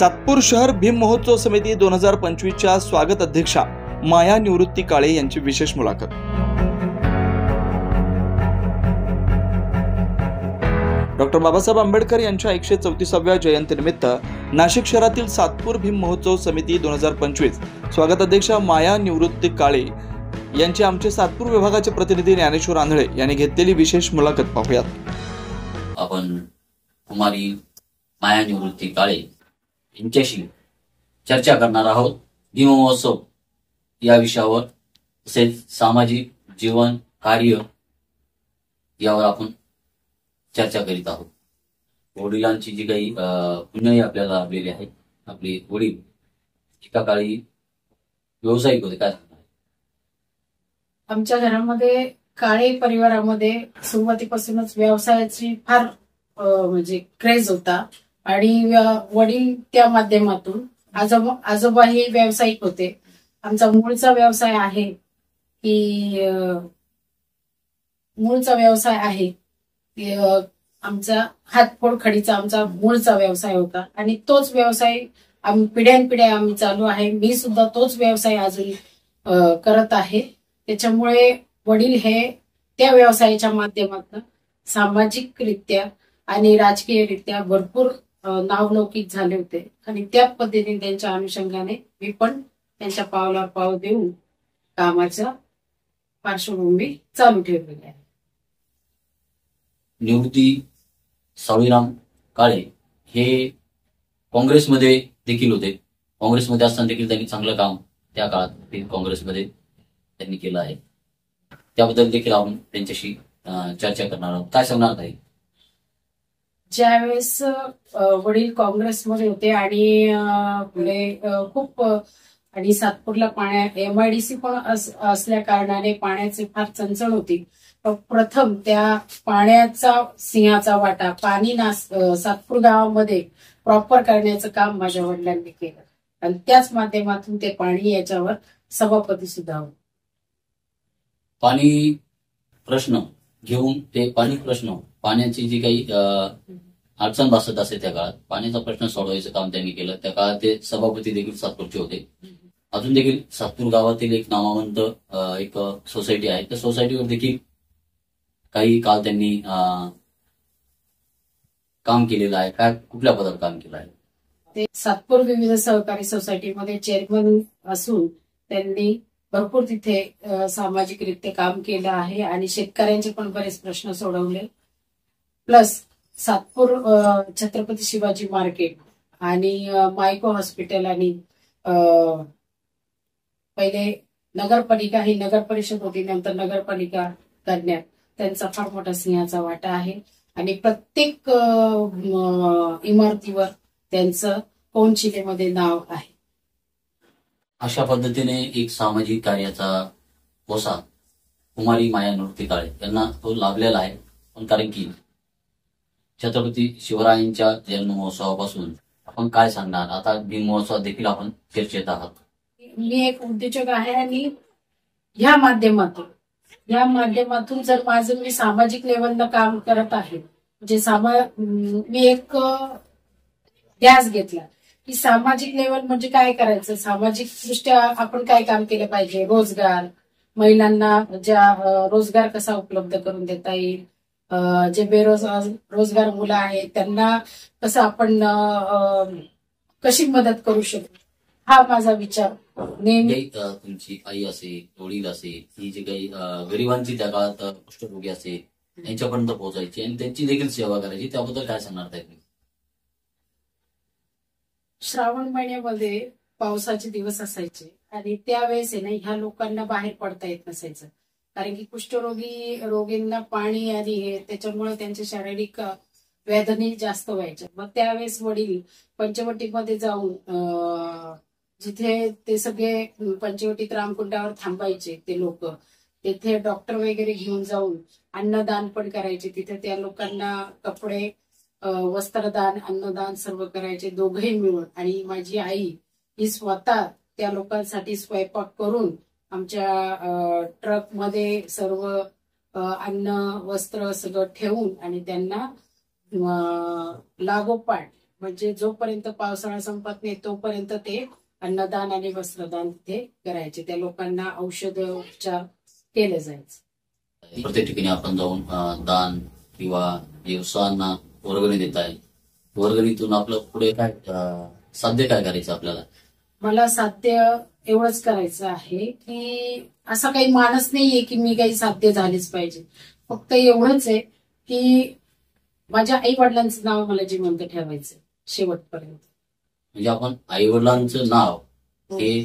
सातपूर शहर भीम महोत्सव समिती 2025च्या स्वागत अध्यक्षा माया निवृत्ती काळे यांची विशेष मुलाखत। डॉक्टर बाबासाहेब आंबेडकर यांच्या 134व्या जयंतीनिमित्त नाशिक शहरातील सातपूर भीम महोत्सव समिती 2025 स्वागत अध्यक्षा माया निवृत्ती काळे यांची आमचे सातपूर विभागाचे प्रतिनिधी ज्ञानेश्वर आंधळे यांनी घेतलेली विशेष मुलाखत पाहूयात। आपण कुमारी माया निवृत्ती काळे यांच्याशी चर्चा करणार आहोत। भीम महोत्सव या विषयावर तसेच सामाजिक जीवन कार्य यावर आपण चर्चा करीत आहोत। वडिलांची जी काही पुण्याई आपल्याला लाभलेली आहे, आपले वडील एका काळी व्यावसायिक होते। काय सांगणार? आमच्या घरामध्ये काळे परिवारामध्ये सुरुवातीपासूनच व्यवसायाची फार म्हणजे क्रेज होता आणि वडील त्या माध्यमातून आजोबाही व्यावसायिक होते। आमचा मूळचा व्यवसाय आहे आमचा हातफोड खडीचा आमचा मूळचा व्यवसाय होता आणि तोच व्यवसाय पिढ्यानपिढ्या आम्ही चालू आहे। मी सुद्धा तोच व्यवसाय अजून करत आहे। त्याच्यामुळे वडील हे त्या व्यवसायाच्या माध्यमातून सामाजिकरित्या आणि राजकीयरित्या भरपूर नावलौकिक झाले होते आणि त्या पद्धतीने त्यांच्या अनुषंगाने मी पण त्यांच्या पावलावर पाव देऊन कामाच्या पार्श्वभूमी चालू ठेवलेली आहे। निवृत्ती साळीराम काळे हे काँग्रेसमध्ये देखील होते। काँग्रेसमध्ये असताना देखील त्यांनी चांगलं काम त्या काळात काँग्रेसमध्ये त्यांनी केलं आहे। त्याबद्दल देखील आपण त्यांच्याशी चर्चा करणार आहोत। काय सांगणार आहे? ज्यावेळेस वडील काँग्रेसमध्ये होते आणि पुढे खूप आणि सातपूरला MIDC पण असल्या कारणाने पाण्याची फार चणचण होती। प्रथम त्या पाण्याचा सिंहाचा वाटा पाणी सातपूर गावामध्ये प्रॉपर करण्याचं काम माझ्या वडिलांनी केलं आणि त्याच माध्यमातून ते पाणी याच्यावर सभापती सुद्धा होते। पाणी प्रश्न घेऊन ते पाण्याची जी काही अडचण भासत असे त्या काळात पाण्याचा प्रश्न सोडवायचं काम त्यांनी केलं। त्या काळात ते सभापती देखील सातपूरचे होते। अजून देखील सातपूर गावातील एक नामवंत एक सोसायटी आहे, त्या सोसायटीवर देखील काही काळ त्यांनी काम केलेलं आहे। काय कुठल्या पदावर काम केलं आहे? ते सातपूर विविध सहकारी सोसायटीमध्ये चेअरमन असून त्यांनी भरपूर तिथे सामाजिकरित्या काम केलं आहे आणि शेतकऱ्यांचे पण बरेच प्रश्न सोडवले। प्लस सातपूर छत्रपती शिवाजी मार्केट आणि मायको हॉस्पिटल आणि पहिले नगरपालिका ही नगर परिषद होती, नंतर नगरपालिका करण्यात त्यांचा फार मोठा सिंहाचा वाटा आहे आणि प्रत्येक इमारतीवर त्यांचं कोणशिलेमध्ये नाव आहे। अशा पद्धतीने एक सामाजिक कार्याचा वसा कुमारी माया निवृत्ती काळे यांना तो लाभलेला आहे। पण कारण की छत्रपती शिवरायांच्या जन्म महोत्सवापासून आपण काय सांगणार? आता भीम महोत्सवात देखील आपण चर्चेत आहात। मी एक उद्योजक आहे आणि या माध्यमातून जर माझं मी सामाजिक लेवलला काम करत आहे म्हणजे मी एक ध्यास घेतला की सामाजिक लेवल म्हणजे काय करायचं, सामाजिक दृष्ट्या आपण काय काम केलं पाहिजे, रोजगार महिलांना रोजगार कसा उपलब्ध करून देता येईल, जे रोजगार मुलं आहेत त्यांना कसं आपण कशी मदत करू शकतो, हा माझा विचार नेहमी। तुमची आई असेल, वडील असेल, ही जी काही गरिबांची त्या काळात कुष्ठरोगी असेल यांच्यापर्यंत पोहोचायची आणि त्यांची देखील सेवा करायची, त्याबद्दल काय सांगणार तुम्ही? श्रावण महिन्यामध्ये पावसाचे दिवस असायचे आणि त्यावेळेस आहे ना ह्या लोकांना बाहेर पडता येत नसायचं कारण की रोगींना पाणी आणि त्याच्यामुळे त्यांचे शारीरिक वेदना जास्त व्हायच्या। मग त्यावेळेस वडील पंचवटीमध्ये जाऊन जिथे ते सगळे पंचवटीत रामकुंडावर थांबायचे ते लोक, तिथे डॉक्टर वगैरे घेऊन जाऊन अन्नदान पण करायचे। तिथे त्या लोकांना कपडे, वस्त्रदान, अन्नदान सर्व करायचे दोघेही मिळून आणि माझी आई ही स्वतः त्या लोकांसाठी स्वयंपाक करून आमच्या ट्रकमध्ये सर्व अन्न वस्त्र सगळं ठेवून आणि त्यांना लागोपाठ म्हणजे जोपर्यंत पावसाळा संपत नाही तोपर्यंत ते अन्नदान आणि वस्त्रदान तिथे करायचे. त्या लोकांना औषध उपचार केले जायचे. प्रत्येक ठिकाणी आपण जाऊन दान किंवा व्यवसायांना वर्गणी देत आहे. वर्गणीतून आपलं पुढे काय साध्य काय करायचं आपल्याला? मला साध्य एवढंच करायचं आहे की असा काही मानस नाहीये की मी काही साध्य झालेच पाहिजे. फक्त एवढंच आहे की माझ्या आई वडिलांचं नाव मला जिवंत ठेवायचं शेवटपर्यंत. म्हणजे आपण आई वडिलांचं नाव हे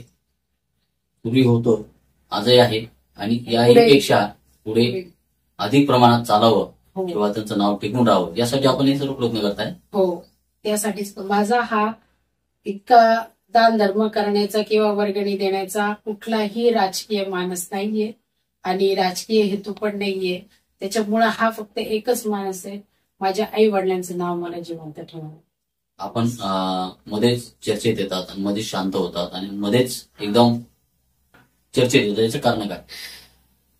पूर्वी होतं, आजही आहे आणि याहीपेक्षा पुढे अधिक प्रमाणात चालावं हो किंवा त्यांचं नाव टिकून राहावं यासाठी आपण हे सर्व प्रयत्न करताय. हो, त्यासाठीच माझा हा इतका दान धर्म करण्याचा किंवा वर्गणी देण्याचा कुठलाही राजकीय मानस नाहीये आणि राजकीय हेतू पण नाहीये. त्याच्यामुळे हा फक्त एकच मानस आहे, माझ्या आई वडिलांचं नाव मला जिवंत ठेवणं. आपण मध्येच चर्चेत येतात आणि मध्येच शांत होतात आणि मध्येच एकदम चर्चेत येतात, याचं कारण काय?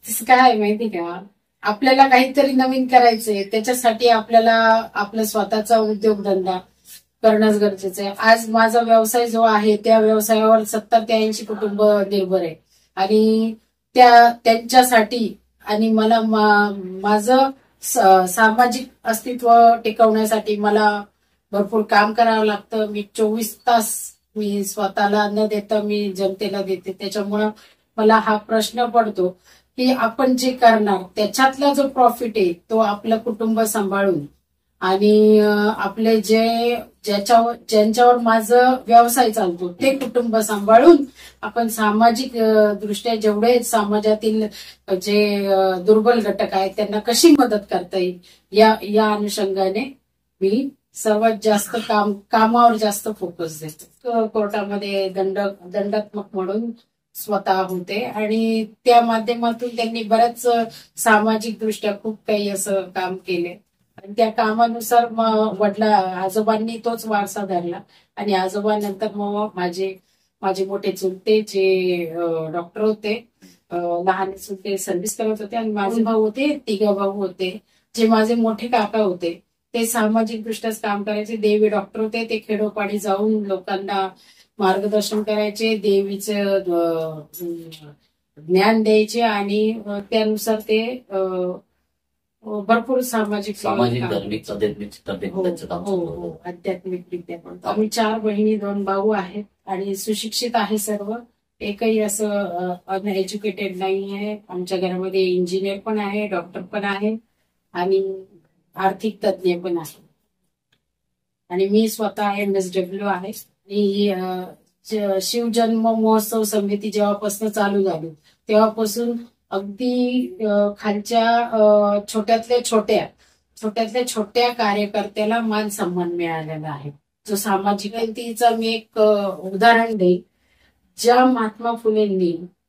तसं काय आहे माहिती का, आपल्याला काहीतरी नवीन करायचंय, त्याच्यासाठी आपल्याला आपला स्वतःचा उद्योगधंदा करणंच गरजेचं आहे. आज माझा व्यवसाय जो आहे त्या व्यवसायावर 70 ते 80 कुटुंब निर्भर आहे आणि त्यांच्यासाठी आणि मला माझं सामाजिक अस्तित्व टिकवण्यासाठी मला भरपूर काम करावं लागतं. मी 24 तास मी स्वतःला न देता मी जनतेला देते. त्याच्यामुळं मला हा प्रश्न पडतो की आपण जे करणार त्याच्यातला जो प्रॉफिट आहे तो आपलं कुटुंब सांभाळून आणि आपले ज्यांच्यावर माझं व्यवसाय चालतो ते कुटुंब सांभाळून आपण सामाजिक दृष्ट्या जेवढे समाजातील जे दुर्बल घटक आहेत त्यांना कशी मदत करता येईल या अनुषंगाने मी सर्वात जास्त कामावर जास्त फोकस देतो. कोर्टामध्ये दंडात्मक म्हणून स्वतः होते आणि त्या माध्यमातून त्यांनी बऱ्याच सामाजिक दृष्ट्या खूप काही असं काम केले आणि त्या कामानुसार मग आजोबांनी तोच वारसा धरला आणि आजोबांनंतर मग माझे मोठे चुलते जे डॉक्टर होते, लहान चुलते सर्व्हिस करत होते आणि माझे भाऊ होते, 3 भाऊ होते. जे माझे मोठे काका होते ते सामाजिक दृष्ट्याच काम करायचे. देवी डॉक्टर होते, ते खेडोपाडी जाऊन लोकांना मार्गदर्शन करायचे, देवीचं ज्ञान द्यायचे आणि त्यानुसार ते भरपूर सामाजिक धार्मिक आध्यात्मिक विद्या करतो. आम्ही 4 बहिणी 2 भाऊ आहेत आणि सुशिक्षित आहे सर्व. एकही असं अनएज्युकेटेड नाही आहे. आमच्या घरामध्ये इंजिनियर पण आहे, डॉक्टर पण आहे आणि आर्थिक तज्ज्ञ पण आहे आणि मी स्वतः MSW आहे. शिवजन्म महोत्सव समिती जेव्हापासून चालू झाली तेव्हापासून अगदी खालच्या छोट्यातल्या छोट्या कार्यकर्त्याला मान सन्मान मिळालेला आहे. जो सामाजिक क्रांतीचा मी एक उदाहरण देईन. ज्या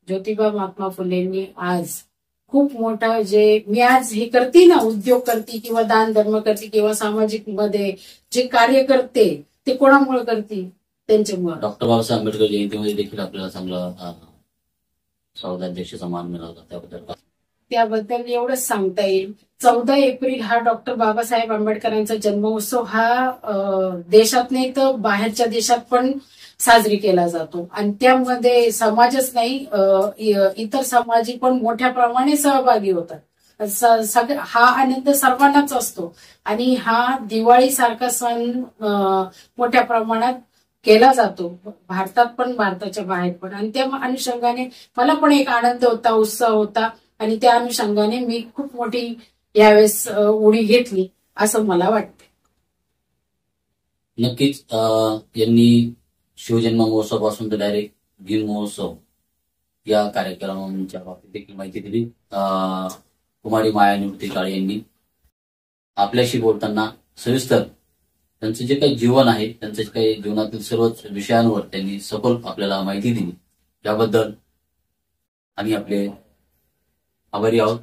ज्योतिबा महात्मा फुलेंनी आज खूप मोठा जे मी आज हे करते ना, उद्योग करते किंवा दान धर्म करते किंवा सामाजिक मध्ये जे कार्य करते ते कोणामुळे करते? त्यांच्यामुळे. डॉक्टर बाबासाहेब आंबेडकर जयंतीमध्ये देखील आपल्याला चांगला स्वागताध्यक्षाचा मान मिळाला, त्याबद्दल एवढंच सांगता येईल. 14 एप्रिल हा डॉक्टर बाबासाहेब आंबेडकरांचा जन्मोत्सव हा देशात नाही तर बाहेरच्या देशात पण साजरी केला जातो आणि त्यामध्ये समाजच नाही इतर समाजी पण मोठ्या प्रमाणे सहभागी होतात. हा आनंद सर्वांनाच असतो आणि हा दिवाळी सारखा सण मोठ्या प्रमाणात केला जातो भारतात पण भारताच्या बाहेर पण आणि त्या अनुषंगाने मला पण एक आनंद होता, उत्साह होता आणि त्या अनुषंगाने मी खूप मोठी यावेळेस उडी घेतली असं मला वाटते. नक्कीच यांनी शिवजन्म महोत्सव पासून तर डायरेक्ट भीम महोत्सव या कार्यक्रमांच्या बाबतीत देखील माहिती दिली. कुमारी माया निवृत्ती काळे यांनी आपल्याशी बोलताना सविस्तर त्यांचं जे काही जीवन आहे, त्यांचं जे काही जीवनातील सर्वच विषयांवर त्यांनी सखोल आपल्याला माहिती दिली. याबद्दल आम्ही आपले आभारी आहोत.